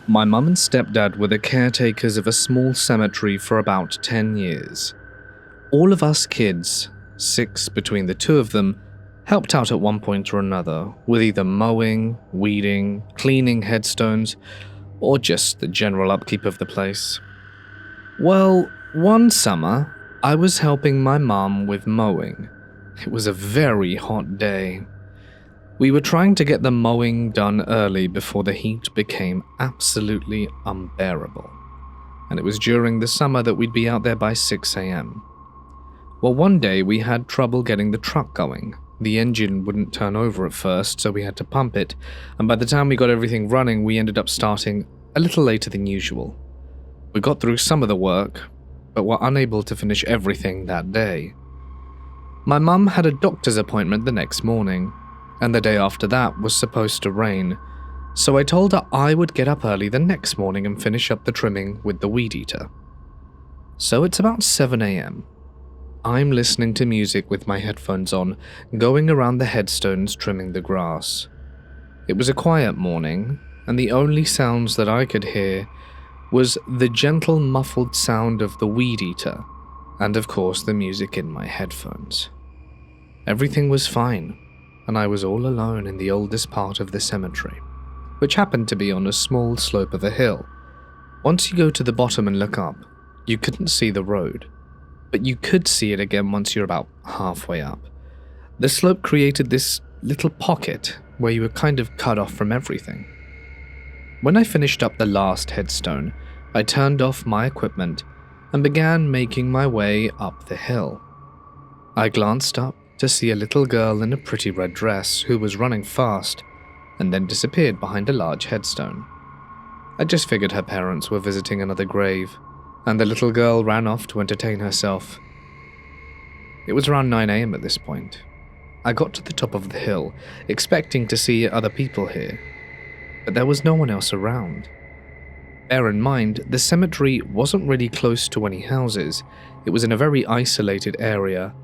My mum and stepdad were the caretakers of a small cemetery for about 10 years. All of us kids, 6 between the two of them, helped out at one point or another with either mowing, weeding, cleaning headstones, or just the general upkeep of the place. Well, one summer, I was helping my mum with mowing. It was a very hot day. We were trying to get the mowing done early before the heat became absolutely unbearable. And it was during the summer that we'd be out there by 6 a.m. Well, one day we had trouble getting the truck going. The engine wouldn't turn over at first, so we had to pump it, and by the time we got everything running, we ended up starting a little later than usual. We got through some of the work, but were unable to finish everything that day. My mum had a doctor's appointment the next morning, and the day after that was supposed to rain, so I told her I would get up early the next morning and finish up the trimming with the weed eater. So it's about 7 a.m. I'm listening to music with my headphones on, going around the headstones trimming the grass. It was a quiet morning, and the only sounds that I could hear was the gentle muffled sound of the weed eater, and of course the music in my headphones. Everything was fine, and I was all alone in the oldest part of the cemetery, which happened to be on a small slope of a hill. Once you go to the bottom and look up, you couldn't see the road, but you could see it again once you're about halfway up. The slope created this little pocket where you were kind of cut off from everything. When I finished up the last headstone, I turned off my equipment and began making my way up the hill. I glanced up to see a little girl in a pretty red dress who was running fast and then disappeared behind a large headstone. I just figured her parents were visiting another grave, and the little girl ran off to entertain herself. It was around 9 a.m. at this point. I got to the top of the hill, expecting to see other people here, but there was no one else around. Bear in mind, the cemetery wasn't really close to any houses. It was in a very isolated area,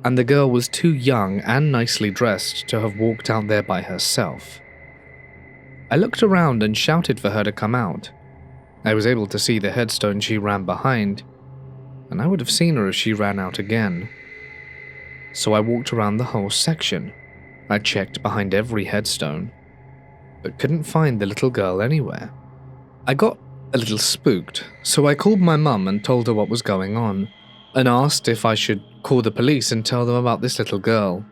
and the girl was too young and nicely dressed to have walked out there by herself. I looked around and shouted for her to come out. I was able to see the headstone she ran behind, and I would have seen her if she ran out again. So I walked around the whole section. I checked behind every headstone, but couldn't find the little girl anywhere. I got a little spooked, so I called my mum and told her what was going on, and asked if I should call the police and tell them about this little girl.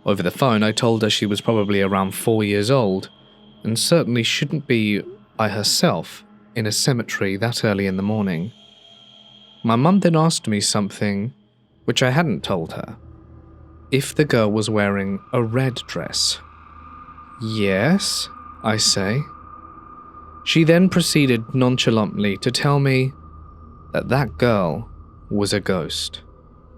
Over the phone, I told her she was probably around 4 years old, and certainly shouldn't be by herself in a cemetery that early in the morning. My mum then asked me something which I hadn't told her. If the girl was wearing a red dress. Yes, I say. She then proceeded nonchalantly to tell me that that girl was a ghost.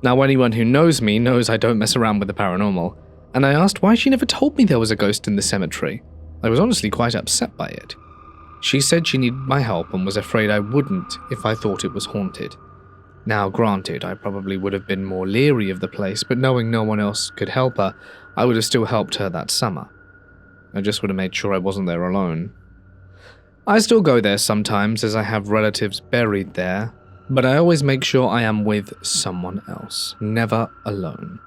Now, anyone who knows me knows I don't mess around with the paranormal, and I asked why she never told me there was a ghost in the cemetery. I was honestly quite upset by it. She said she needed my help and was afraid I wouldn't if I thought it was haunted. Now, granted, I probably would have been more leery of the place, but knowing no one else could help her, I would have still helped her that summer. I just would have made sure I wasn't there alone. I still go there sometimes as I have relatives buried there, but I always make sure I am with someone else, never alone.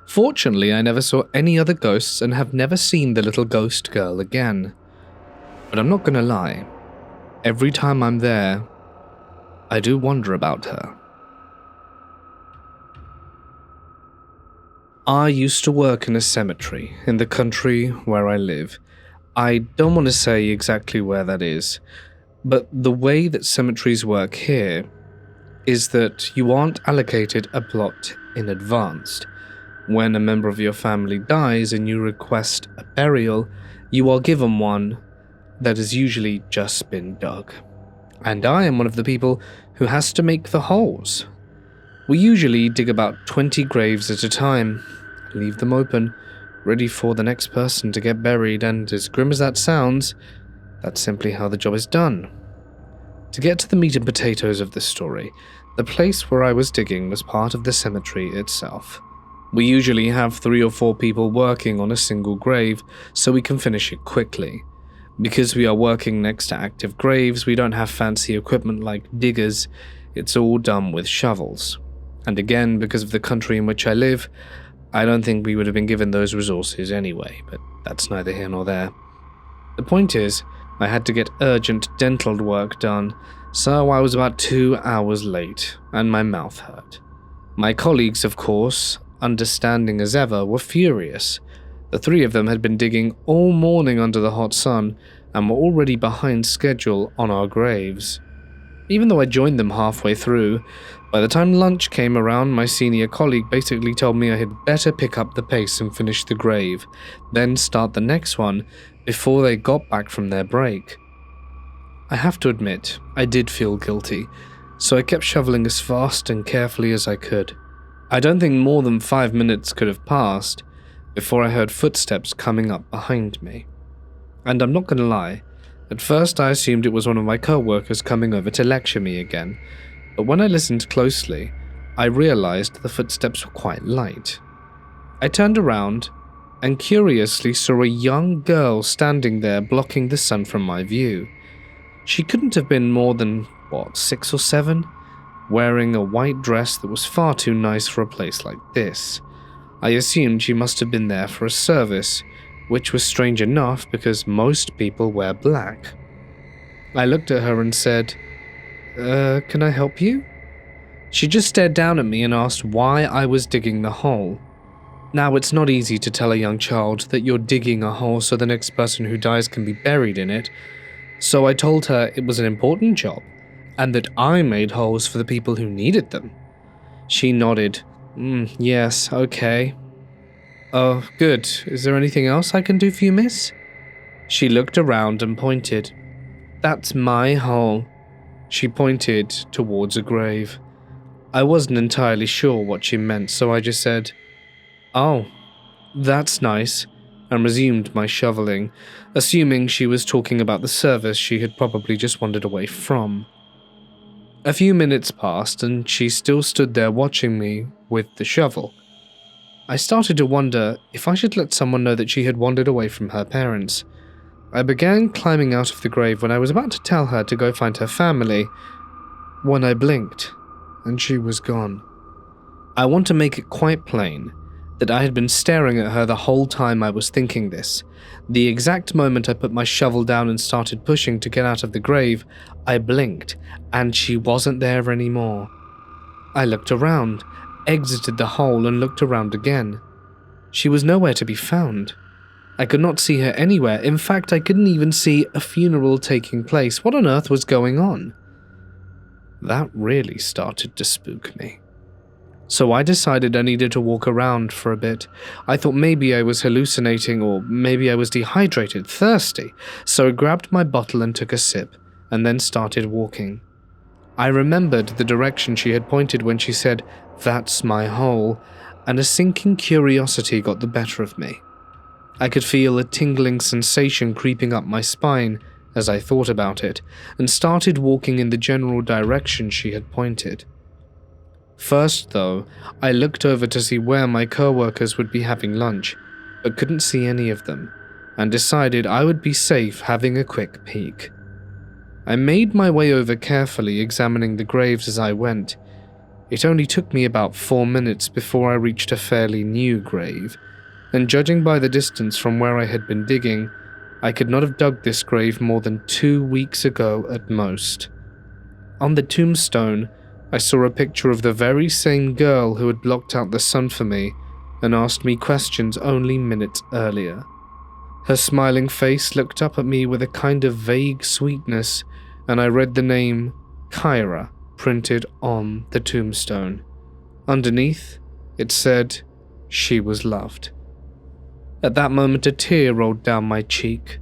Fortunately, I never saw any other ghosts and have never seen the little ghost girl again. But I'm not gonna lie, every time I'm there, I do wonder about her. I used to work in a cemetery in the country where I live. I don't want to say exactly where that is, but the way that cemeteries work here is that you aren't allocated a plot in advance. When a member of your family dies and you request a burial, you are given one that has usually just been dug. And I am one of the people who has to make the holes. We usually dig about 20 graves at a time, leave them open, ready for the next person to get buried, and as grim as that sounds, that's simply how the job is done. To get to the meat and potatoes of the story, the place where I was digging was part of the cemetery itself. We usually have 3 or 4 people working on a single grave, so we can finish it quickly. Because we are working next to active graves, we don't have fancy equipment like diggers, it's all done with shovels. And again, because of the country in which I live, I don't think we would have been given those resources anyway, but that's neither here nor there. The point is, I had to get urgent dental work done, so I was about 2 hours late, and my mouth hurt. My colleagues, of course, understanding as ever, were furious. The three of them had been digging all morning under the hot sun, and were already behind schedule on our graves. Even though I joined them halfway through, by the time lunch came around, my senior colleague basically told me I had better pick up the pace and finish the grave, then start the next one before they got back from their break. I have to admit, I did feel guilty, so I kept shoveling as fast and carefully as I could. I don't think more than 5 minutes could have passed before I heard footsteps coming up behind me. And I'm not gonna lie, at first I assumed it was one of my co-workers coming over to lecture me again, but when I listened closely, I realized the footsteps were quite light. I turned around and curiously saw a young girl standing there blocking the sun from my view. She couldn't have been more than, 6 or 7, wearing a white dress that was far too nice for a place like this. I assumed she must have been there for a service, which was strange enough because most people wear black. I looked at her and said, can I help you? She just stared down at me and asked why I was digging the hole. Now, it's not easy to tell a young child that you're digging a hole so the next person who dies can be buried in it, so I told her it was an important job, and that I made holes for the people who needed them. She nodded. Yes, okay. Oh, good. Is there anything else I can do for you, miss? She looked around and pointed. That's my hole. She pointed towards a grave. I wasn't entirely sure what she meant, so I just said, "Oh, that's nice," and resumed my shoveling, assuming she was talking about the service she had probably just wandered away from. A few minutes passed, and she still stood there watching me with the shovel. I started to wonder if I should let someone know that she had wandered away from her parents. I began climbing out of the grave when I was about to tell her to go find her family, when I blinked, and she was gone. I want to make it quite plain that I had been staring at her the whole time I was thinking this. The exact moment I put my shovel down and started pushing to get out of the grave, I blinked, and she wasn't there anymore. I looked around, exited the hole, and looked around again. She was nowhere to be found. I could not see her anywhere. In fact, I couldn't even see a funeral taking place. What on earth was going on? That really started to spook me. So I decided I needed to walk around for a bit. I thought maybe I was hallucinating, or maybe I was dehydrated, thirsty, so I grabbed my bottle and took a sip, and then started walking. I remembered the direction she had pointed when she said, "That's my hole," and a sinking curiosity got the better of me. I could feel a tingling sensation creeping up my spine as I thought about it, and started walking in the general direction she had pointed. First, though, I looked over to see where my co-workers would be having lunch, but couldn't see any of them, and decided I would be safe having a quick peek. I made my way over carefully, examining the graves as I went. It only took me about 4 minutes before I reached a fairly new grave, and judging by the distance from where I had been digging, I could not have dug this grave more than 2 weeks ago at most. On the tombstone, I saw a picture of the very same girl who had blocked out the sun for me and asked me questions only minutes earlier. Her smiling face looked up at me with a kind of vague sweetness, and I read the name Kyra printed on the tombstone. Underneath, it said, "She was loved." At that moment, a tear rolled down my cheek.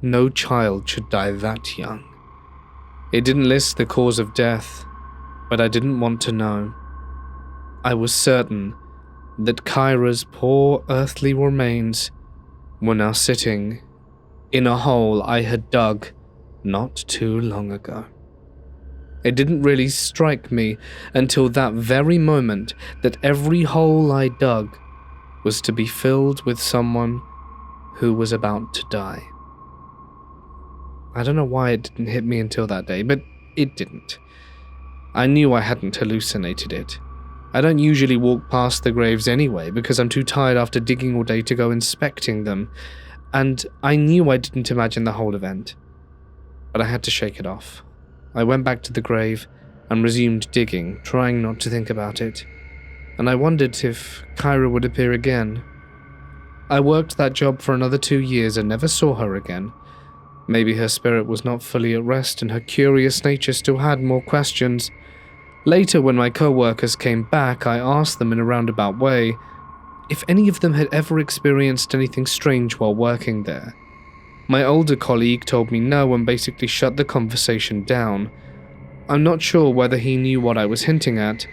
No child should die that young. It didn't list the cause of death, but I didn't want to know. I was certain that Kyra's poor earthly remains were now sitting in a hole I had dug not too long ago. It didn't really strike me until that very moment that every hole I dug was to be filled with someone who was about to die. I don't know why it didn't hit me until that day, but it didn't. I knew I hadn't hallucinated it. I don't usually walk past the graves anyway because I'm too tired after digging all day to go inspecting them, and I knew I didn't imagine the whole event. But I had to shake it off. I went back to the grave and resumed digging, trying not to think about it, and I wondered if Kyra would appear again. I worked that job for another 2 years and never saw her again. Maybe her spirit was not fully at rest and her curious nature still had more questions. Later, when my co-workers came back, I asked them in a roundabout way if any of them had ever experienced anything strange while working there. My older colleague told me no and basically shut the conversation down. I'm not sure whether he knew what I was hinting at,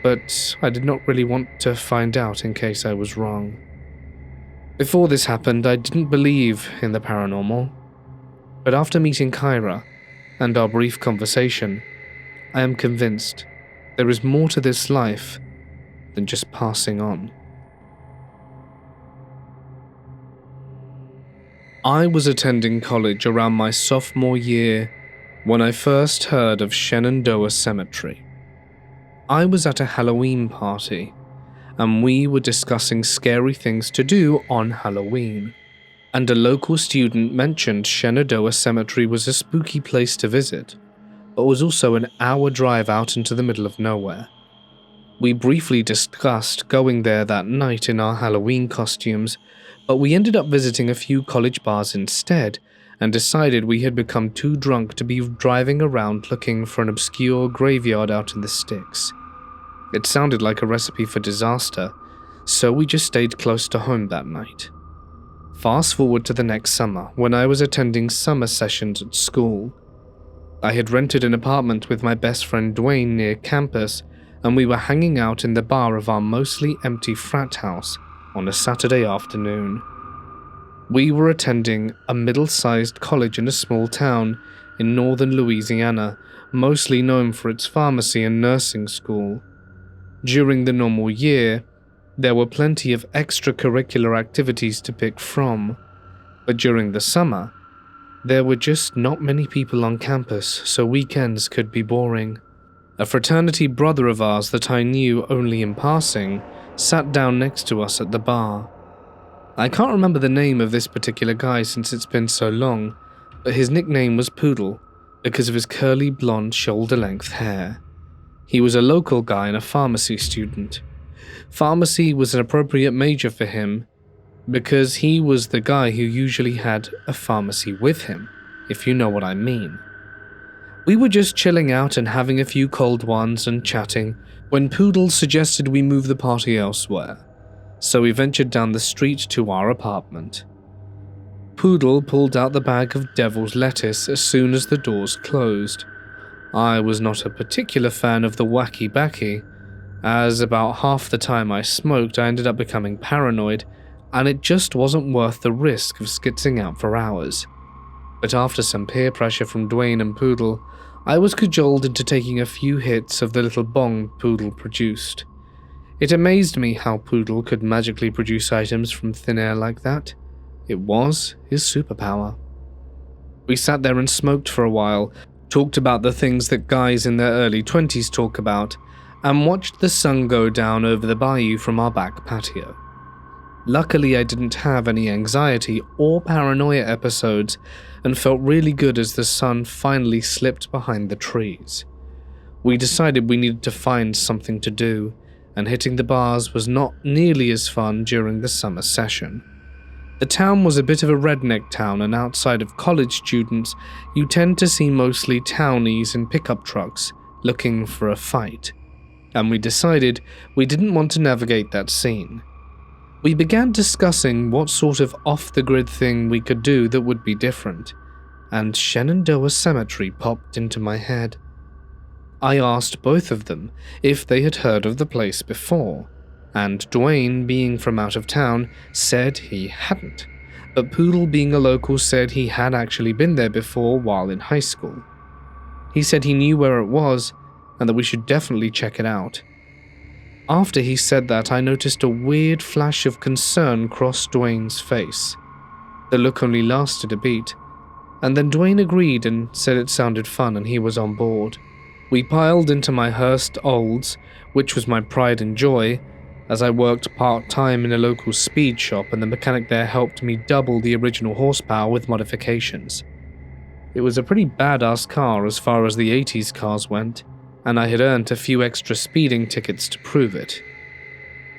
but I did not really want to find out in case I was wrong. Before this happened, I didn't believe in the paranormal, but after meeting Kyra and our brief conversation, I am convinced there is more to this life than just passing on. I was attending college around my sophomore year when I first heard of Shenandoah Cemetery. I was at a Halloween party, and we were discussing scary things to do on Halloween, and a local student mentioned Shenandoah Cemetery was a spooky place to visit, but was also an hour drive out into the middle of nowhere. We briefly discussed going there that night in our Halloween costumes, but we ended up visiting a few college bars instead and decided we had become too drunk to be driving around looking for an obscure graveyard out in the sticks. It sounded like a recipe for disaster, so we just stayed close to home that night. Fast forward to the next summer, when I was attending summer sessions at school. I had rented an apartment with my best friend Dwayne near campus, and we were hanging out in the bar of our mostly empty frat house on a Saturday afternoon. We were attending a middle-sized college in a small town in northern Louisiana, mostly known for its pharmacy and nursing school. During the normal year, there were plenty of extracurricular activities to pick from, but during the summer, there were just not many people on campus, so weekends could be boring. A fraternity brother of ours that I knew only in passing sat down next to us at the bar. I can't remember the name of this particular guy since it's been so long, but his nickname was Poodle because of his curly blonde shoulder-length hair. He was a local guy and a pharmacy student. Pharmacy was an appropriate major for him because he was the guy who usually had a pharmacy with him, if you know what I mean. We were just chilling out and having a few cold ones and chatting when Poodle suggested we move the party elsewhere, so we ventured down the street to our apartment. Poodle pulled out the bag of devil's lettuce as soon as the doors closed. I was not a particular fan of the wacky backy, as about half the time I smoked I ended up becoming paranoid, and it just wasn't worth the risk of skitzing out for hours. But after some peer pressure from Dwayne and Poodle, I was cajoled into taking a few hits of the little bong Poodle produced. It amazed me how Poodle could magically produce items from thin air like that. It was his superpower. We sat there and smoked for a while, talked about the things that guys in their early 20s talk about, and watched the sun go down over the bayou from our back patio. Luckily, I didn't have any anxiety or paranoia episodes and felt really good as the sun finally slipped behind the trees. We decided we needed to find something to do, and hitting the bars was not nearly as fun during the summer session. The town was a bit of a redneck town, and outside of college students, you tend to see mostly townies in pickup trucks looking for a fight, and we decided we didn't want to navigate that scene. We began discussing what sort of off-the-grid thing we could do that would be different, and Shenandoah Cemetery popped into my head. I asked both of them if they had heard of the place before, and Dwayne, being from out of town, said he hadn't, but Poodle, being a local, said he had actually been there before while in high school. He said he knew where it was, and that we should definitely check it out. After he said that, I noticed a weird flash of concern cross Dwayne's face. The look only lasted a beat, And then Dwayne agreed and said it sounded fun and he was on board. We piled into my Hearst Olds, which was my pride and joy, as I worked part-time in a local speed shop and the mechanic there helped me double the original horsepower with modifications. It was a pretty badass car as far as the 80s cars went, and I had earned a few extra speeding tickets to prove it.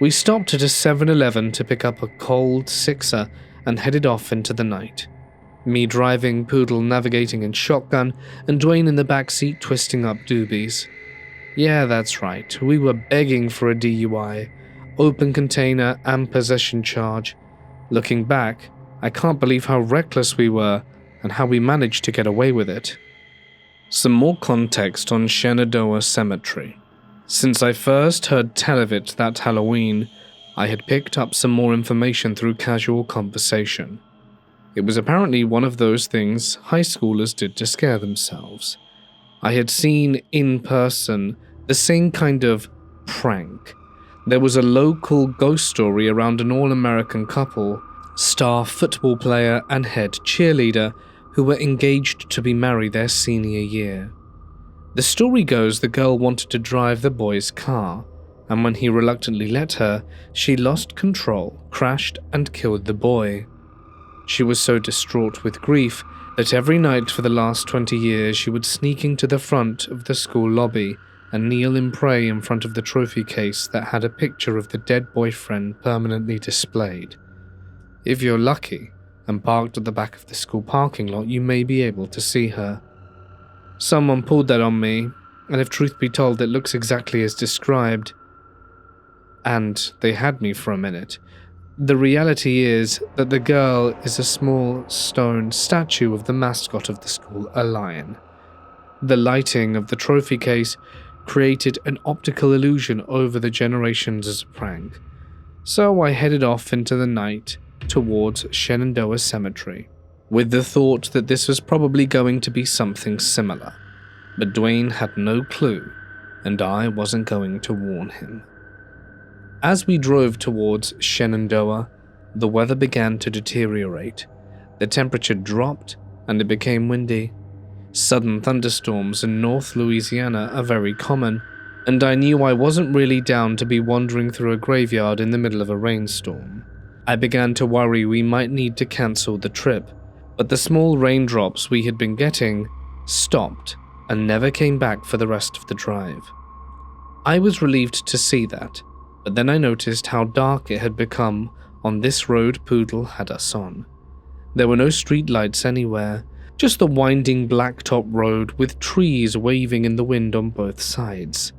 We stopped at a 7-Eleven to pick up a cold sixer and headed off into the night. Me driving, Poodle navigating in shotgun, and Dwayne in the backseat twisting up doobies. Yeah, that's right, we were begging for a DUI, open container and possession charge. Looking back, I can't believe how reckless we were and how we managed to get away with it. Some more context on Shenandoah Cemetery. Since I first heard tell of it that Halloween, I had picked up some more information through casual conversation. It was apparently one of those things high schoolers did to scare themselves. I had seen in person the same kind of prank. There was a local ghost story around an all-American couple, star football player and head cheerleader, who were engaged to be married their senior year. The story goes the girl wanted to drive the boy's car, and when he reluctantly let her, she lost control, crashed, and killed the boy. She was so distraught with grief that every night for the last 20 years she would sneak into the front of the school lobby and kneel and pray in front of the trophy case that had a picture of the dead boyfriend permanently displayed. If you're lucky and parked at the back of the school parking lot, you may be able to see her. Someone pulled that on me, and if truth be told, it looks exactly as described. And they had me for a minute. The reality is that the girl is a small stone statue of the mascot of the school, a lion. The lighting of the trophy case created an optical illusion over the generations as a prank. So I headed off into the night towards Shenandoah Cemetery, with the thought that this was probably going to be something similar. But Dwayne had no clue, and I wasn't going to warn him. As we drove towards Shenandoah, the weather began to deteriorate. The temperature dropped, and it became windy. Sudden thunderstorms in North Louisiana are very common, and I knew I wasn't really down to be wandering through a graveyard in the middle of a rainstorm. I began to worry we might need to cancel the trip, but the small raindrops we had been getting stopped and never came back for the rest of the drive. I was relieved to see that, but then I noticed how dark it had become on this road Poodle had us on. There were no street lights anywhere, just the winding blacktop road with trees waving in the wind on both sides.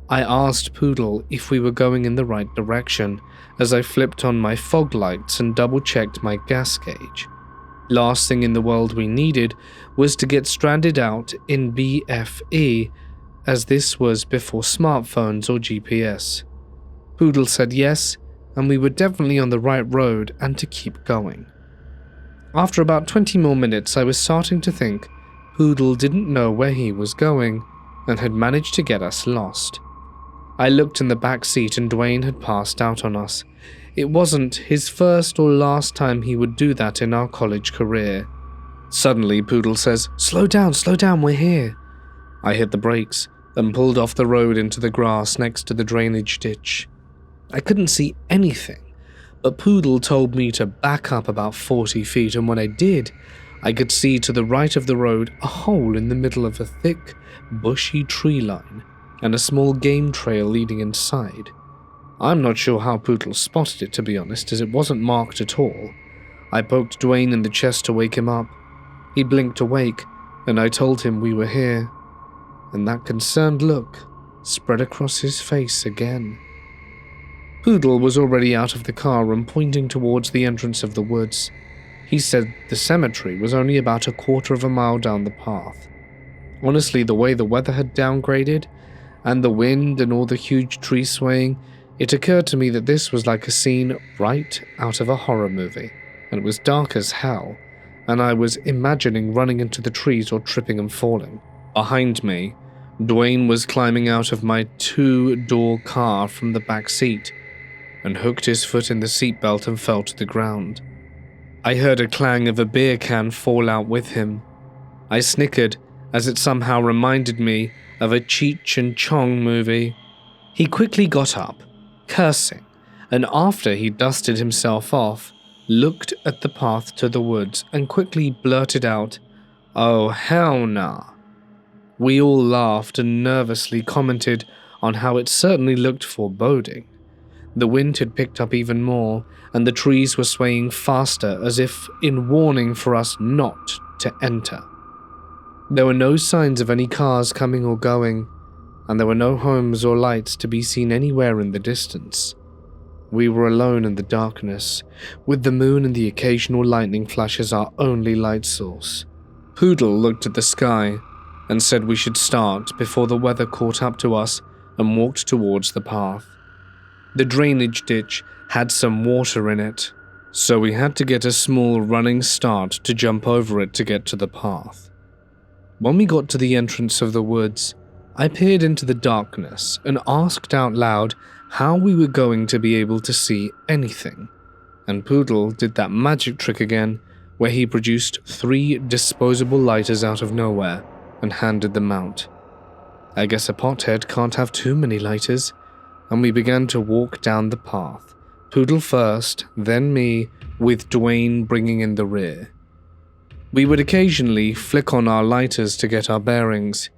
I asked Poodle if we were going in the right direction as I flipped on my fog lights and double-checked my gas gauge. Last thing in the world we needed was to get stranded out in BFE, as this was before smartphones or GPS. Poodle said yes, and we were definitely on the right road and to keep going. After about 20 more minutes, I was starting to think Poodle didn't know where he was going and had managed to get us lost. I looked in the back seat and Dwayne had passed out on us. It wasn't his first or last time he would do that in our college career. Suddenly, Poodle says, slow down, we're here." I hit the brakes and pulled off the road into the grass next to the drainage ditch. I couldn't see anything, but Poodle told me to back up about 40 feet, and when I did, I could see to the right of the road a hole in the middle of a thick, bushy tree line and a small game trail leading inside. I'm not sure how Poodle spotted it, to be honest, as it wasn't marked at all. I poked Dwayne in the chest to wake him up. He blinked awake, and I told him we were here, and that concerned look spread across his face again. Poodle was already out of the car and pointing towards the entrance of the woods. He said the cemetery was only about a quarter of a mile down the path. Honestly, the way the weather had downgraded, and the wind and all the huge trees swaying, it occurred to me that this was like a scene right out of a horror movie, and it was dark as hell, and I was imagining running into the trees or tripping and falling. Behind me, Dwayne was climbing out of my two-door car from the back seat and hooked his foot in the seatbelt and fell to the ground. I heard a clang of a beer can fall out with him. I snickered as it somehow reminded me of a Cheech and Chong movie. He quickly got up, cursing, and after he dusted himself off, looked at the path to the woods and quickly blurted out, "Oh, hell nah." We all laughed and nervously commented on how it certainly looked foreboding. The wind had picked up even more, and the trees were swaying faster as if in warning for us not to enter. There were no signs of any cars coming or going, and there were no homes or lights to be seen anywhere in the distance. We were alone in the darkness, with the moon and the occasional lightning flashes our only light source. Poodle looked at the sky and said we should start before the weather caught up to us and walked towards the path. The drainage ditch had some water in it, so we had to get a small running start to jump over it to get to the path. When we got to the entrance of the woods, I peered into the darkness and asked out loud how we were going to be able to see anything, and Poodle did that magic trick again where he produced 3 disposable lighters out of nowhere and handed them out. I guess a pothead can't have too many lighters, and we began to walk down the path, Poodle first, then me, with Dwayne bringing in the rear. We would occasionally flick on our lighters to get our bearings.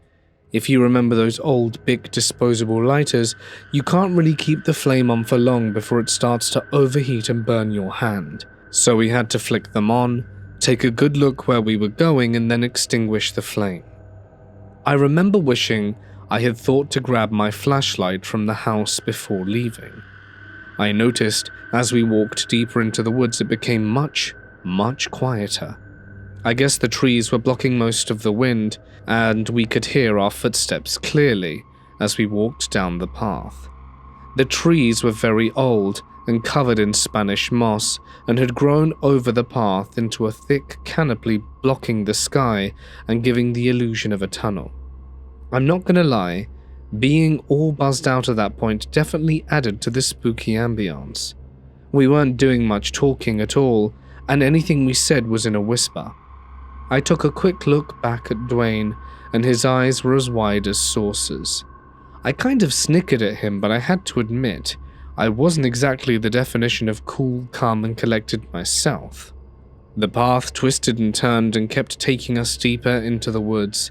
If you remember those old big disposable lighters, you can't really keep the flame on for long before it starts to overheat and burn your hand. So we had to flick them on, take a good look where we were going, and then extinguish the flame. I remember wishing I had thought to grab my flashlight from the house before leaving. I noticed as we walked deeper into the woods it became much, much quieter. I guess the trees were blocking most of the wind, and we could hear our footsteps clearly as we walked down the path. The trees were very old and covered in Spanish moss and had grown over the path into a thick canopy blocking the sky and giving the illusion of a tunnel. I'm not gonna lie, being all buzzed out at that point definitely added to the spooky ambience. We weren't doing much talking at all, and anything we said was in a whisper. I took a quick look back at Dwayne, and his eyes were as wide as saucers. I kind of snickered at him, but I had to admit, I wasn't exactly the definition of cool, calm, and collected myself. The path twisted and turned and kept taking us deeper into the woods,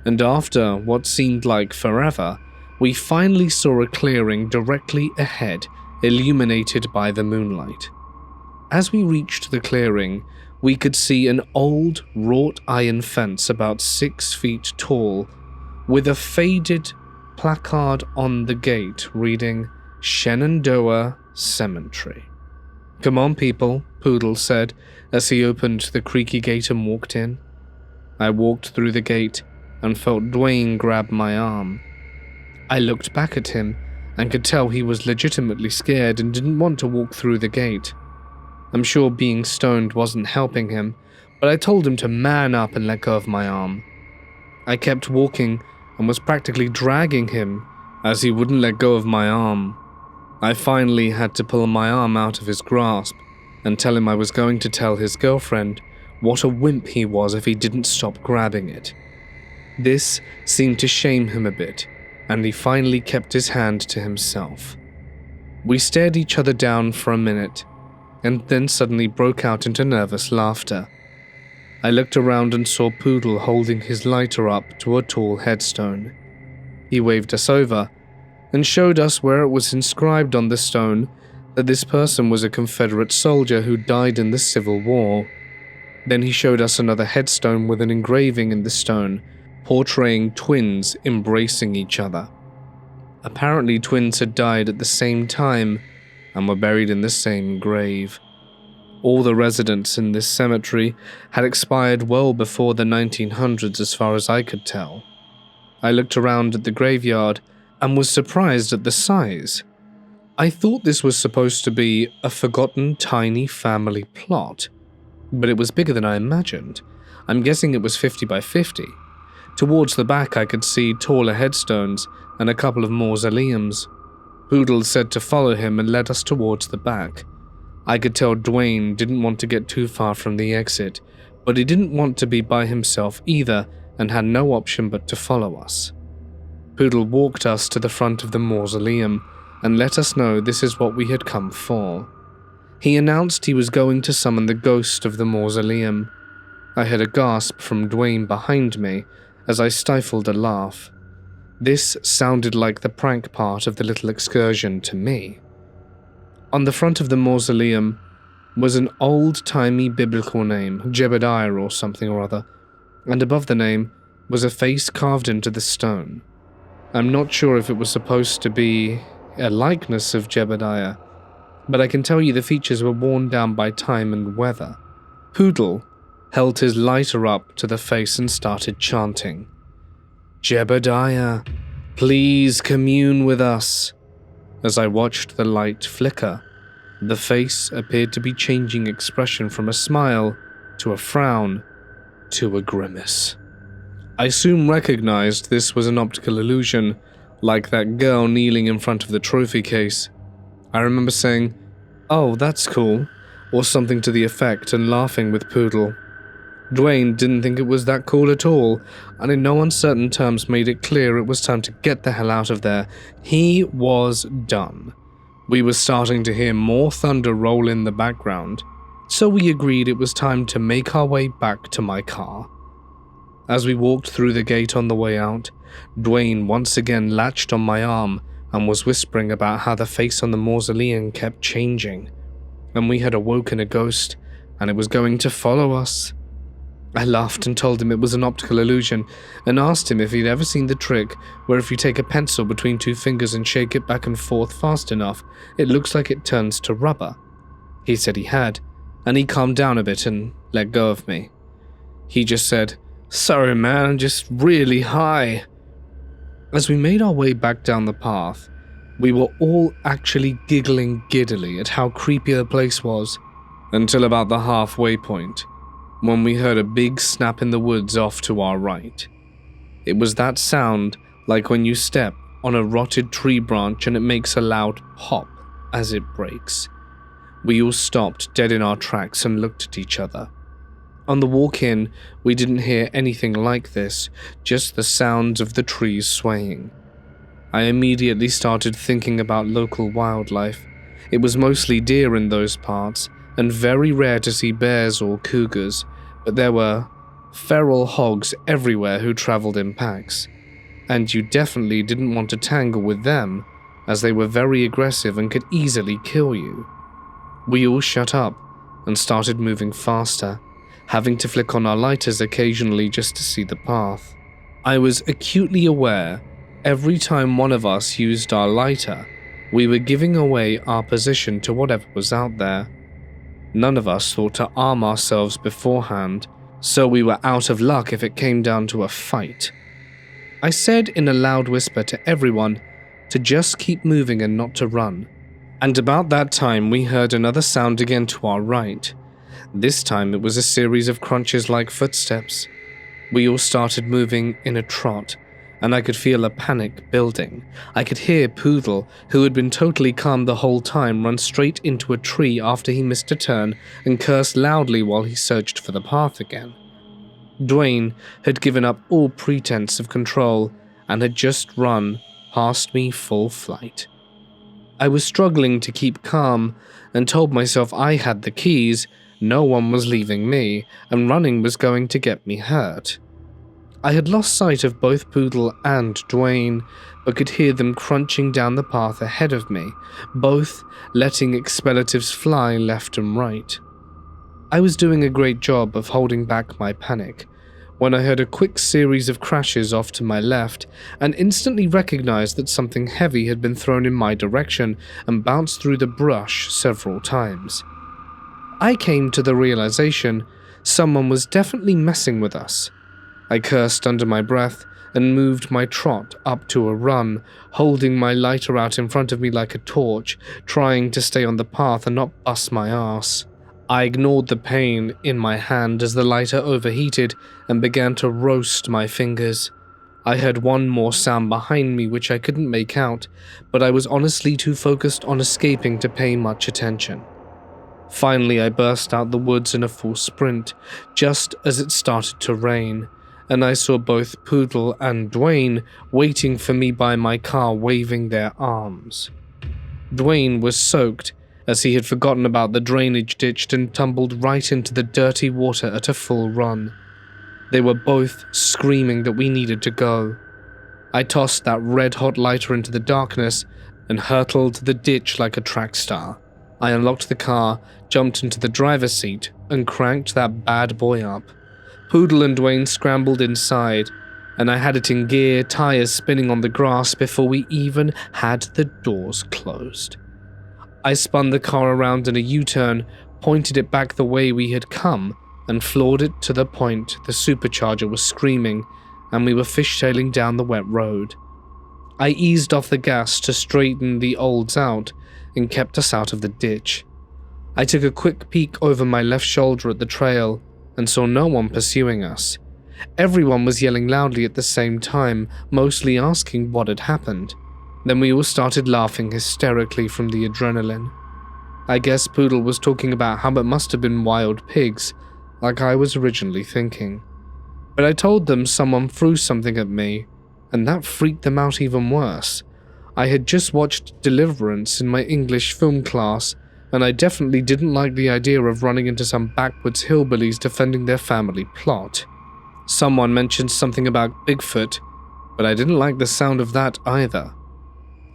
and after what seemed like forever, we finally saw a clearing directly ahead, illuminated by the moonlight. As we reached the clearing, we could see an old wrought iron fence about 6 feet tall, with a faded placard on the gate reading Shenandoah Cemetery. "Come on, people," Poodle said as he opened the creaky gate and walked in. I walked through the gate and felt Dwayne grab my arm. I looked back at him and could tell he was legitimately scared and didn't want to walk through the gate. I'm sure being stoned wasn't helping him, but I told him to man up and let go of my arm. I kept walking and was practically dragging him as he wouldn't let go of my arm. I finally had to pull my arm out of his grasp and tell him I was going to tell his girlfriend what a wimp he was if he didn't stop grabbing it. This seemed to shame him a bit, and he finally kept his hand to himself. We stared each other down for a minute, and then suddenly broke out into nervous laughter. I looked around and saw Poodle holding his lighter up to a tall headstone. He waved us over and showed us where it was inscribed on the stone that this person was a Confederate soldier who died in the Civil War. Then he showed us another headstone with an engraving in the stone portraying twins embracing each other. Apparently twins had died at the same time and were buried in the same grave. All the residents in this cemetery had expired well before the 1900s as far as I could tell. I looked around at the graveyard and was surprised at the size. I thought this was supposed to be a forgotten tiny family plot, but it was bigger than I imagined. I'm guessing it was 50 by 50. Towards the back I could see taller headstones and a couple of mausoleums. Poodle said to follow him and led us towards the back. I could tell Dwayne didn't want to get too far from the exit, but he didn't want to be by himself either and had no option but to follow us. Poodle walked us to the front of the mausoleum and let us know this is what we had come for. He announced he was going to summon the ghost of the mausoleum. I heard a gasp from Dwayne behind me as I stifled a laugh. This sounded like the prank part of the little excursion to me. On the front of the mausoleum was an old-timey biblical name, Jebediah or something or other, and above the name was a face carved into the stone. I'm not sure if it was supposed to be a likeness of Jebediah, but I can tell you the features were worn down by time and weather. Poodle held his lighter up to the face and started chanting, "Jebediah, please commune with us." As I watched the light flicker, the face appeared to be changing expression from a smile to a frown to a grimace. I soon recognized this was an optical illusion, like that girl kneeling in front of the trophy case. I remember saying, "Oh, that's cool," or something to the effect, and laughing with Poodle. Dwayne didn't think it was that cool at all, and in no uncertain terms made it clear it was time to get the hell out of there. He was done. We were starting to hear more thunder roll in the background, so we agreed it was time to make our way back to my car. As we walked through the gate on the way out, Dwayne once again latched on my arm and was whispering about how the face on the mausoleum kept changing, and we had awoken a ghost, and it was going to follow us. I laughed and told him it was an optical illusion, and asked him if he'd ever seen the trick where if you take a pencil between two fingers and shake it back and forth fast enough, it looks like it turns to rubber. He said he had, and he calmed down a bit and let go of me. He just said, "Sorry man, I'm just really high." As we made our way back down the path, we were all actually giggling giddily at how creepy the place was, until about the halfway point, when we heard a big snap in the woods off to our right. It was that sound like when you step on a rotted tree branch and it makes a loud pop as it breaks. We all stopped dead in our tracks and looked at each other. On the walk in, we didn't hear anything like this, just the sounds of the trees swaying. I immediately started thinking about local wildlife. It was mostly deer in those parts, and very rare to see bears or cougars, but there were feral hogs everywhere who traveled in packs, and you definitely didn't want to tangle with them, as they were very aggressive and could easily kill you. We all shut up and started moving faster, having to flick on our lighters occasionally just to see the path. I was acutely aware every time one of us used our lighter, we were giving away our position to whatever was out there. None of us thought to arm ourselves beforehand, so we were out of luck if it came down to a fight. I said in a loud whisper to everyone to just keep moving and not to run, and about that time we heard another sound again to our right. This time it was a series of crunches like footsteps. We all started moving in a trot, and I could feel a panic building. I could hear Poodle, who had been totally calm the whole time, run straight into a tree after he missed a turn and curse loudly while he searched for the path again. Dwayne had given up all pretense of control and had just run past me full flight. I was struggling to keep calm and told myself I had the keys, no one was leaving me, and running was going to get me hurt. I had lost sight of both Poodle and Dwayne, but could hear them crunching down the path ahead of me, both letting expletives fly left and right. I was doing a great job of holding back my panic, when I heard a quick series of crashes off to my left, and instantly recognized that something heavy had been thrown in my direction and bounced through the brush several times. I came to the realization someone was definitely messing with us. I cursed under my breath and moved my trot up to a run, holding my lighter out in front of me like a torch, trying to stay on the path and not bust my ass. I ignored the pain in my hand as the lighter overheated and began to roast my fingers. I heard one more sound behind me which I couldn't make out, but I was honestly too focused on escaping to pay much attention. Finally, I burst out the woods in a full sprint, just as it started to rain, and I saw both Poodle and Dwayne waiting for me by my car, waving their arms. Dwayne was soaked, as he had forgotten about the drainage ditch and tumbled right into the dirty water at a full run. They were both screaming that we needed to go. I tossed that red-hot lighter into the darkness and hurtled the ditch like a track star. I unlocked the car, jumped into the driver's seat, and cranked that bad boy up. Poodle and Dwayne scrambled inside, and I had it in gear, tires spinning on the grass before we even had the doors closed. I spun the car around in a U-turn, pointed it back the way we had come, and floored it to the point the supercharger was screaming, and we were fishtailing down the wet road. I eased off the gas to straighten the olds out and kept us out of the ditch. I took a quick peek over my left shoulder at the trail and saw no one pursuing us. Everyone was yelling loudly at the same time, mostly asking what had happened. Then we all started laughing hysterically from the adrenaline. I guess Poodle was talking about how it must have been wild pigs, like I was originally thinking. But I told them someone threw something at me, and that freaked them out even worse. I had just watched Deliverance in my English film class, and I definitely didn't like the idea of running into some backwoods hillbillies defending their family plot. Someone mentioned something about Bigfoot, but I didn't like the sound of that either.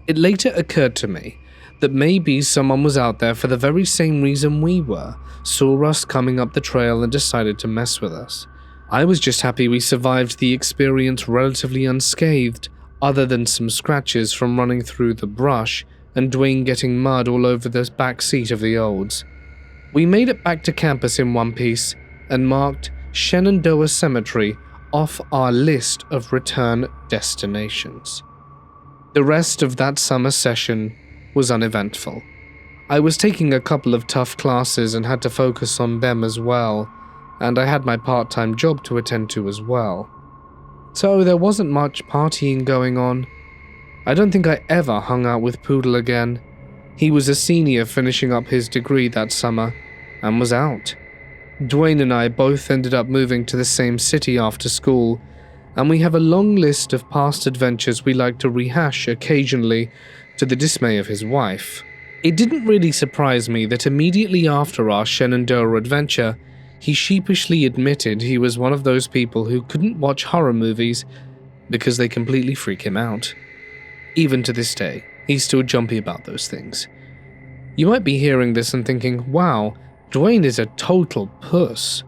It later occurred to me that maybe someone was out there for the very same reason we were, saw us coming up the trail and decided to mess with us. I was just happy we survived the experience relatively unscathed, other than some scratches from running through the brush and Dwayne getting mud all over the back seat of the olds. We made it back to campus in one piece and marked Shenandoah Cemetery off our list of return destinations. The rest of that summer session was uneventful. I was taking a couple of tough classes and had to focus on them as well, and I had my part-time job to attend to as well. So there wasn't much partying going on. I don't think I ever hung out with Poodle again. He was a senior finishing up his degree that summer and was out. Dwayne and I both ended up moving to the same city after school, and we have a long list of past adventures we like to rehash occasionally, to the dismay of his wife. It didn't really surprise me that immediately after our Shenandoah adventure, he sheepishly admitted he was one of those people who couldn't watch horror movies because they completely freak him out. Even to this day, he's still jumpy about those things. You might be hearing this and thinking, wow, Dwayne is a total puss.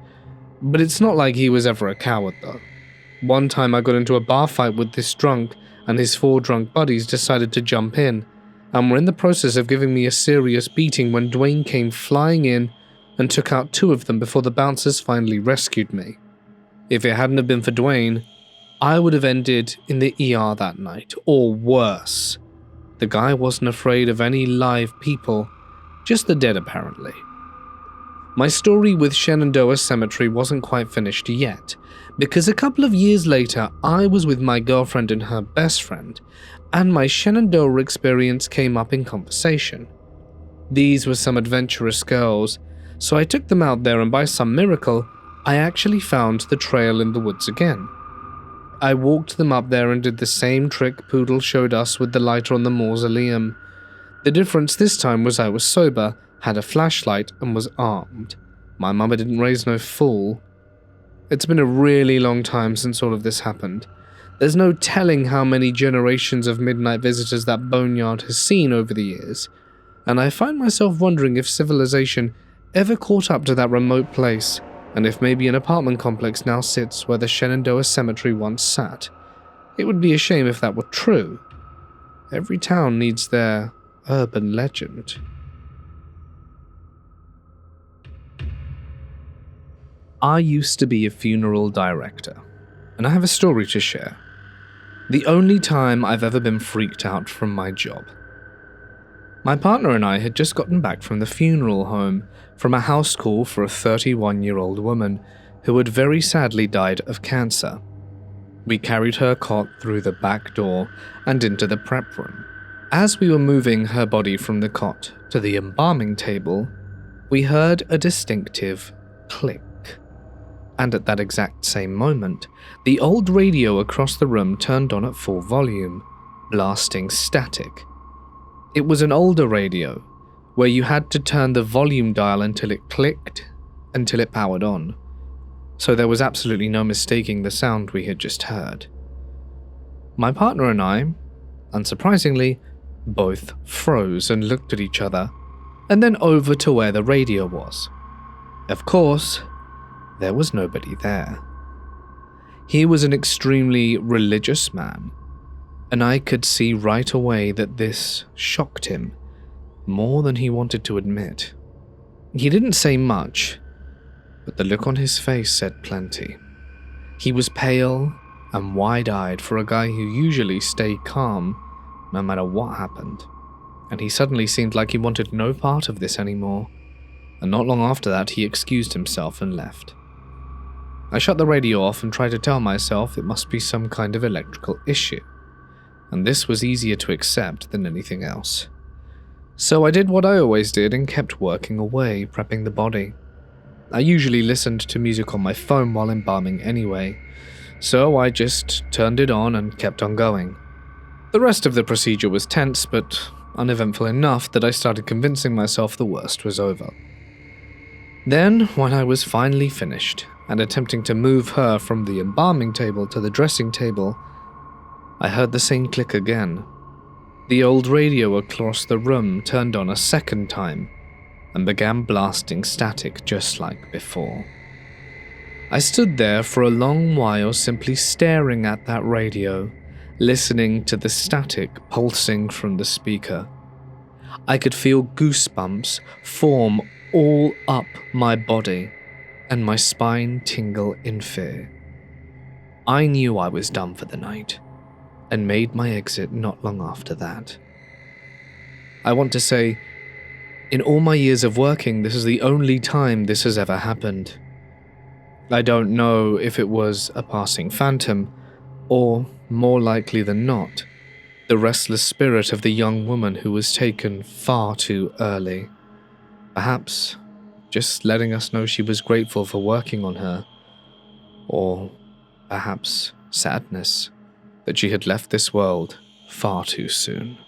But it's not like he was ever a coward though. One time I got into a bar fight with this drunk, and his 4 drunk buddies decided to jump in, and were in the process of giving me a serious beating when Dwayne came flying in and took out 2 of them before the bouncers finally rescued me. If it hadn't have been for Dwayne, I would have ended in the ER that night, or worse. The guy wasn't afraid of any live people, just the dead apparently. My story with Shenandoah Cemetery wasn't quite finished yet, because a couple of years later I was with my girlfriend and her best friend, and my Shenandoah experience came up in conversation. These were some adventurous girls, so I took them out there, and by some miracle, I actually found the trail in the woods again. I walked them up there and did the same trick Poodle showed us with the lighter on the mausoleum. The difference this time was I was sober, had a flashlight, and was armed. My mama didn't raise no fool. It's been a really long time since all of this happened. There's no telling how many generations of midnight visitors that boneyard has seen over the years, and I find myself wondering if civilization ever caught up to that remote place, and if maybe an apartment complex now sits where the Shenandoah Cemetery once sat. It would be a shame if that were true. Every town needs their urban legend. I used to be a funeral director, and I have a story to share. The only time I've ever been freaked out from my job. My partner and I had just gotten back from the funeral home from a house call for a 31-year-old woman who had very sadly died of cancer. We carried her cot through the back door and into the prep room. As we were moving her body from the cot to the embalming table, we heard a distinctive click. And at that exact same moment, the old radio across the room turned on at full volume, blasting static. It was an older radio, where you had to turn the volume dial until it clicked, until it powered on. So there was absolutely no mistaking the sound we had just heard. My partner and I, unsurprisingly, both froze and looked at each other, and then over to where the radio was. Of course, there was nobody there. He was an extremely religious man, and I could see right away that this shocked him more than he wanted to admit. He didn't say much, but the look on his face said plenty. He was pale and wide-eyed for a guy who usually stayed calm no matter what happened, and he suddenly seemed like he wanted no part of this anymore, and not long after that he excused himself and left. I shut the radio off and tried to tell myself it must be some kind of electrical issue, and this was easier to accept than anything else. So I did what I always did and kept working away, prepping the body. I usually listened to music on my phone while embalming anyway, so I just turned it on and kept on going. The rest of the procedure was tense, but uneventful enough that I started convincing myself the worst was over. Then, when I was finally finished, and attempting to move her from the embalming table to the dressing table, I heard the same click again. The old radio across the room turned on a second time and began blasting static just like before. I stood there for a long while simply staring at that radio, listening to the static pulsing from the speaker. I could feel goosebumps form all up my body, and my spine tingle in fear. I knew I was done for the night, and made my exit not long after that. I want to say, in all my years of working, this is the only time this has ever happened. I don't know if it was a passing phantom, or, more likely than not, the restless spirit of the young woman who was taken far too early. Perhaps just letting us know she was grateful for working on her, or perhaps sadness that she had left this world far too soon.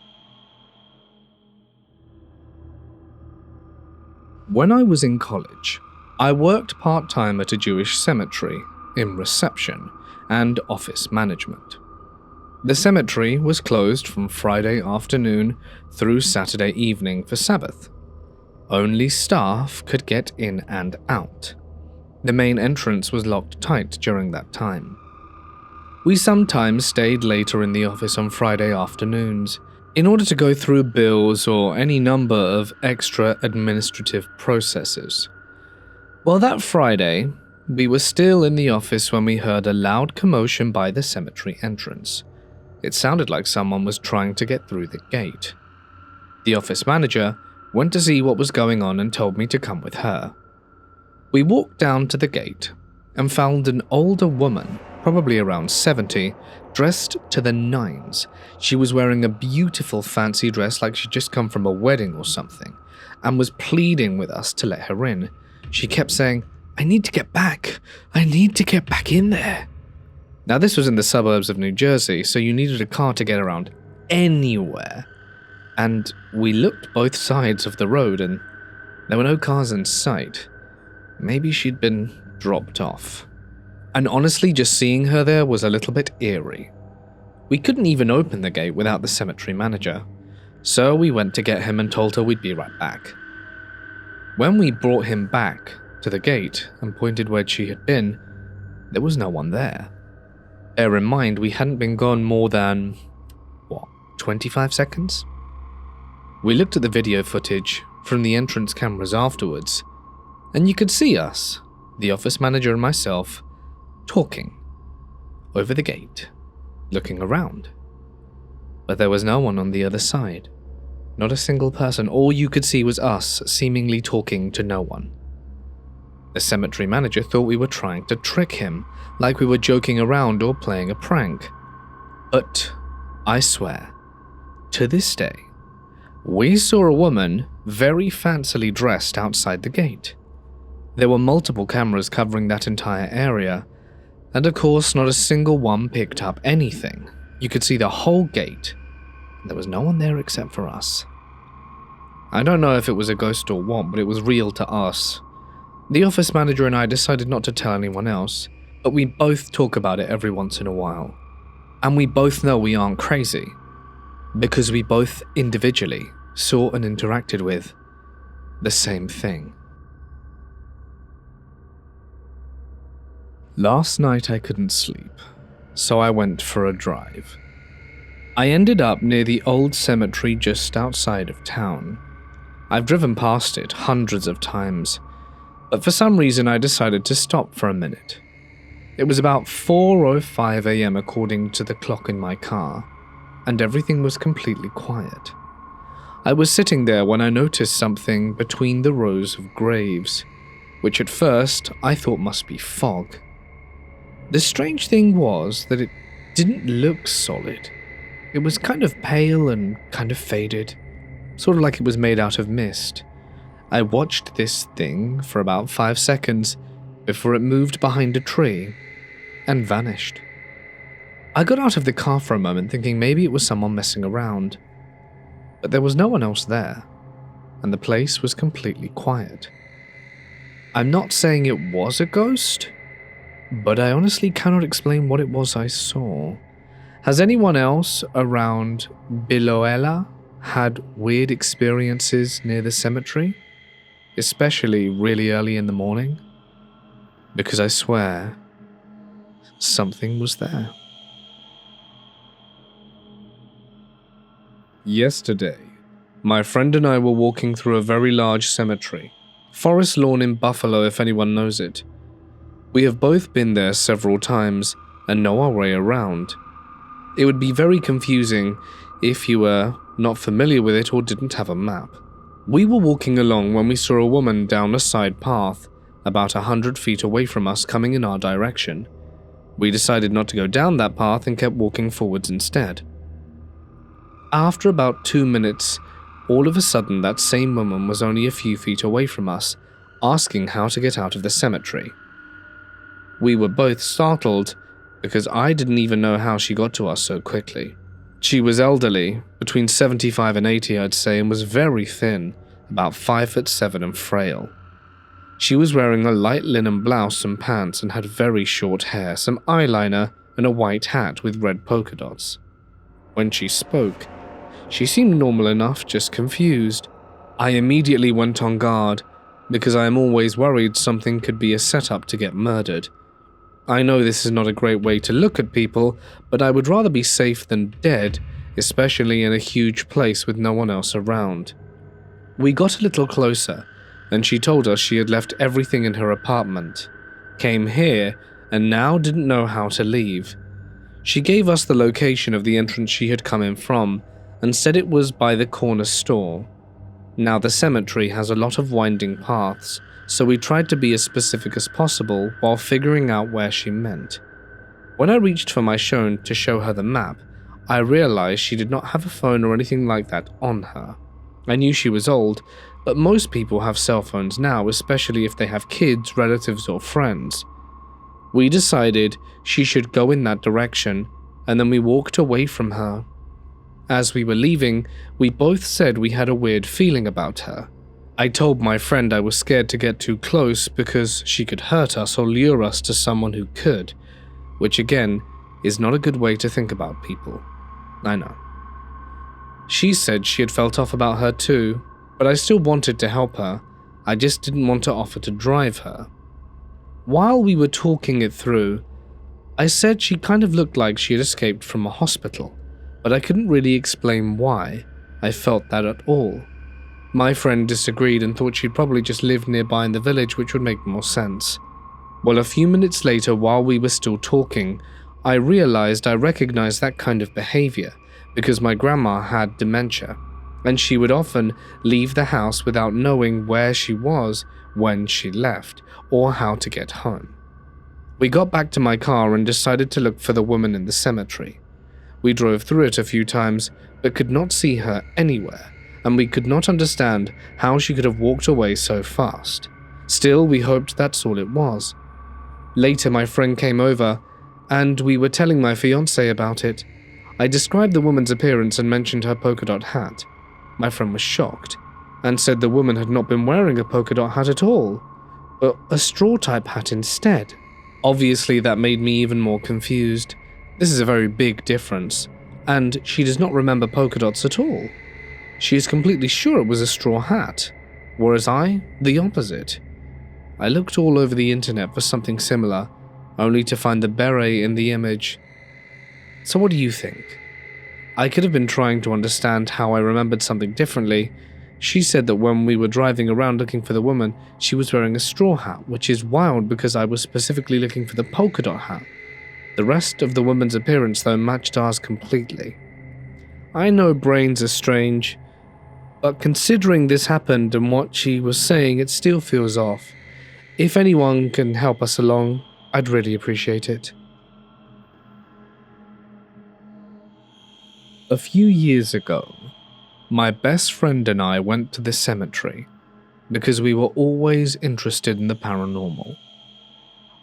When I was in college, I worked part-time at a Jewish cemetery in reception and office management. The cemetery was closed from Friday afternoon through Saturday evening for Sabbath. Only staff could get in and out. The main entrance was locked tight during that time. We sometimes stayed later in the office on Friday afternoons in order to go through bills or any number of extra administrative processes. Well, that Friday, we were still in the office when we heard a loud commotion by the cemetery entrance. It sounded like someone was trying to get through the gate. The office manager went to see what was going on and told me to come with her. We walked down to the gate and found an older woman, probably around 70, dressed to the nines. She was wearing a beautiful fancy dress like she'd just come from a wedding or something, and was pleading with us to let her in. She kept saying, "I need to get back. I need to get back in there." Now this was in the suburbs of New Jersey, so you needed a car to get around anywhere. And we looked both sides of the road and there were no cars in sight. Maybe she'd been dropped off. And honestly, just seeing her there was a little bit eerie. We couldn't even open the gate without the cemetery manager, so we went to get him and told her we'd be right back. When we brought him back to the gate and pointed where she had been, there was no one there. Bear in mind, we hadn't been gone more than, 25 seconds? We looked at the video footage from the entrance cameras afterwards, and you could see us, the office manager and myself, talking over the gate, looking around. But there was no one on the other side. Not a single person. All you could see was us seemingly talking to no one. The cemetery manager thought we were trying to trick him, like we were joking around or playing a prank. But I swear, to this day, We saw a woman very fancily dressed outside the gate. There were multiple cameras covering that entire area, and of course not a single one picked up anything. You could see the whole gate. There was no one there except for us. I don't know if it was a ghost or what, but it was real to us. The office manager and I decided not to tell anyone else, but we both talk about it every once in a while. And we both know we aren't crazy, because we both individually saw and interacted with the same thing. Last night I couldn't sleep, so I went for a drive. I ended up near the old cemetery just outside of town. I've driven past it hundreds of times, but for some reason I decided to stop for a minute. It was about 4:05 a.m. according to the clock in my car, and everything was completely quiet. I was sitting there when I noticed something between the rows of graves, which at first I thought must be fog. The strange thing was that it didn't look solid. It was kind of pale and kind of faded, sort of like it was made out of mist. I watched this thing for about 5 seconds before it moved behind a tree and vanished. I got out of the car for a moment thinking maybe it was someone messing around, but there was no one else there, and the place was completely quiet. I'm not saying it was a ghost, but I honestly cannot explain what it was I saw. Has anyone else around Biloela had weird experiences near the cemetery? Especially really early in the morning? Because I swear, something was there. Yesterday, my friend and I were walking through a very large cemetery, Forest Lawn in Buffalo if anyone knows it. We have both been there several times and know our way around. It would be very confusing if you were not familiar with it or didn't have a map. We were walking along when we saw a woman down a side path, about 100 feet away from us, coming in our direction. We decided not to go down that path and kept walking forwards instead. After about 2 minutes, all of a sudden that same woman was only a few feet away from us, asking how to get out of the cemetery. We were both startled because I didn't even know how she got to us so quickly. She was elderly, between 75 and 80 I'd say, and was very thin, about 5'7" and frail. She was wearing a light linen blouse and pants and had very short hair, some eyeliner, and a white hat with red polka dots. When she spoke, she seemed normal enough, just confused. I immediately went on guard, because I am always worried something could be a setup to get murdered. I know this is not a great way to look at people, but I would rather be safe than dead, especially in a huge place with no one else around. We got a little closer, and she told us she had left everything in her apartment, came here, and now didn't know how to leave. She gave us the location of the entrance she had come in from, and said it was by the corner store. Now the cemetery has a lot of winding paths, so we tried to be as specific as possible while figuring out where she meant. When I reached for my phone to show her the map, I realized she did not have a phone or anything like that on her. I knew she was old, but most people have cell phones now, especially if they have kids, relatives, or friends. We decided she should go in that direction, and then we walked away from her. As we were leaving, we both said we had a weird feeling about her. I told my friend I was scared to get too close because she could hurt us or lure us to someone who could, which again is not a good way to think about people. I know. She said she had felt off about her too, but I still wanted to help her. I just didn't want to offer to drive her. While we were talking it through, I said she kind of looked like she had escaped from a hospital, but I couldn't really explain why I felt that at all. My friend disagreed and thought she'd probably just lived nearby in the village, which would make more sense. Well, a few minutes later, while we were still talking, I realized I recognized that kind of behavior because my grandma had dementia, and she would often leave the house without knowing where she was when she left or how to get home. We got back to my car and decided to look for the woman in the cemetery. We drove through it a few times but could not see her anywhere, and we could not understand how she could have walked away so fast. Still, we hoped that's all it was. Later, my friend came over, and we were telling my fiancé about it. I described the woman's appearance and mentioned her polka dot hat. My friend was shocked, and said the woman had not been wearing a polka dot hat at all, but a straw-type hat instead. Obviously, that made me even more confused. This is a very big difference, and she does not remember polka dots at all. She is completely sure it was a straw hat, whereas I, the opposite. I looked all over the internet for something similar, only to find the beret in the image. So what do you think? I could have been trying to understand how I remembered something differently. She said that when we were driving around looking for the woman, she was wearing a straw hat, which is wild because I was specifically looking for the polka dot hat. The rest of the woman's appearance, though, matched ours completely. I know brains are strange, but considering this happened and what she was saying, it still feels off. If anyone can help us along, I'd really appreciate it. A few years ago, my best friend and I went to the cemetery because we were always interested in the paranormal.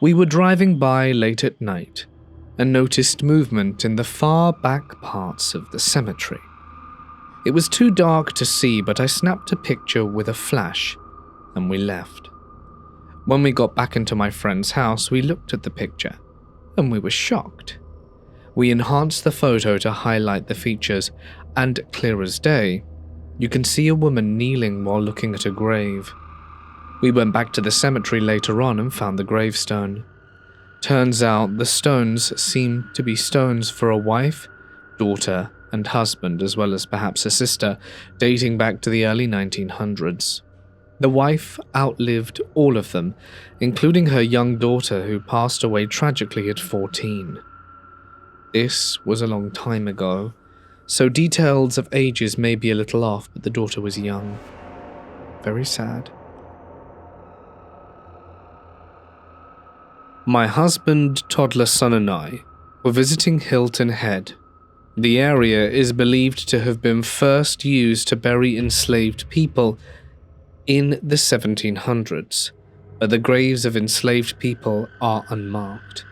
We were driving by late at night and noticed movement in the far back parts of the cemetery. It was too dark to see, but I snapped a picture with a flash and we left. When we got back into my friend's house, we looked at the picture and we were shocked. We enhanced the photo to highlight the features, and clear as day, you can see a woman kneeling while looking at a grave. We went back to the cemetery later on and found the gravestone. Turns out the stones seemed to be stones for a wife, daughter, and husband, as well as perhaps a sister, dating back to the early 1900s. The wife outlived all of them, including her young daughter who passed away tragically at 14. This was a long time ago, so details of ages may be a little off, but the daughter was young. Very sad. My husband, toddler son and I were visiting Hilton Head. The area is believed to have been first used to bury enslaved people in the 1700s, but the graves of enslaved people are unmarked.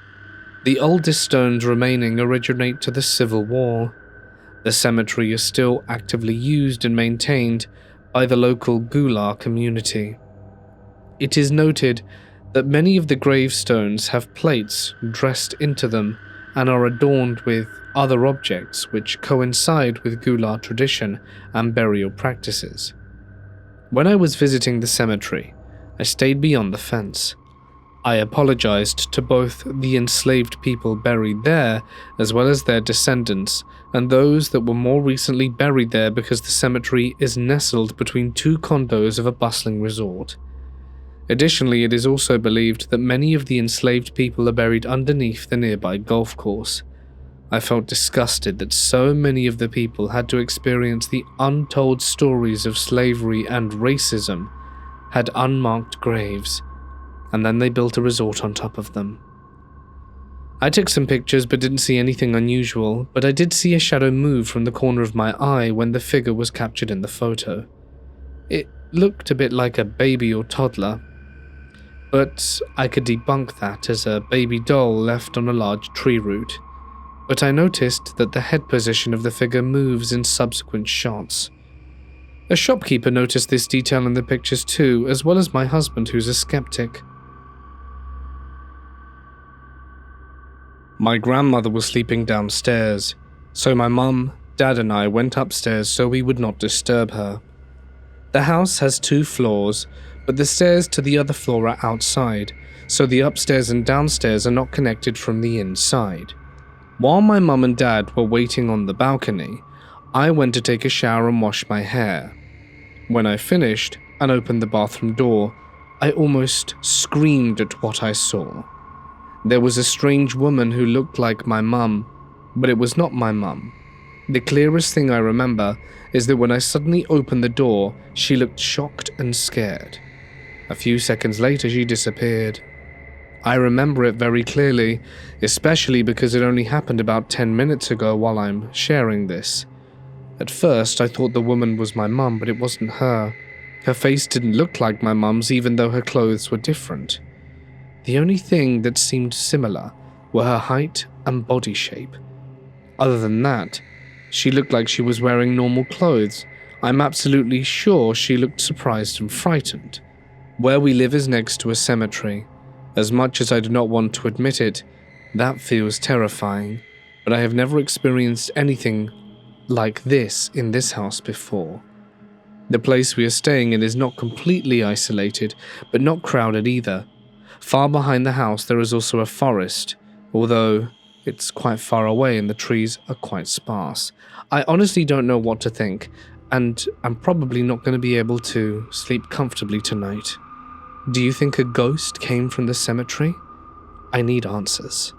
The oldest stones remaining originate to the Civil War. The cemetery is still actively used and maintained by the local Gular community. It is noted that many of the gravestones have plates dressed into them and are adorned with other objects which coincide with Gular tradition and burial practices. When I was visiting the cemetery, I stayed beyond the fence. I apologized to both the enslaved people buried there, as well as their descendants, and those that were more recently buried there because the cemetery is nestled between two condos of a bustling resort. Additionally, it is also believed that many of the enslaved people are buried underneath the nearby golf course. I felt disgusted that so many of the people had to experience the untold stories of slavery and racism, had unmarked graves, and then they built a resort on top of them. I took some pictures but didn't see anything unusual, but I did see a shadow move from the corner of my eye when the figure was captured in the photo. It looked a bit like a baby or toddler, but I could debunk that as a baby doll left on a large tree root. But I noticed that the head position of the figure moves in subsequent shots. A shopkeeper noticed this detail in the pictures too, as well as my husband, who's a skeptic. My grandmother was sleeping downstairs, so my mum, dad and I went upstairs so we would not disturb her. The house has 2 floors, but the stairs to the other floor are outside, so the upstairs and downstairs are not connected from the inside. While my mum and dad were waiting on the balcony, I went to take a shower and wash my hair. When I finished and opened the bathroom door, I almost screamed at what I saw. There was a strange woman who looked like my mum, but it was not my mum. The clearest thing I remember is that when I suddenly opened the door, she looked shocked and scared. A few seconds later, she disappeared. I remember it very clearly, especially because it only happened about 10 minutes ago while I'm sharing this. At first, I thought the woman was my mum, but it wasn't her. Her face didn't look like my mum's, even though her clothes were different. The only thing that seemed similar were her height and body shape. Other than that, she looked like she was wearing normal clothes. I'm absolutely sure she looked surprised and frightened. Where we live is next to a cemetery. As much as I do not want to admit it, that feels terrifying, but I have never experienced anything like this in this house before. The place we are staying in is not completely isolated, but not crowded either. Far behind the house there is also a forest, although it's quite far away and the trees are quite sparse. I honestly don't know what to think, and I'm probably not going to be able to sleep comfortably tonight. Do you think a ghost came from the cemetery? I need answers.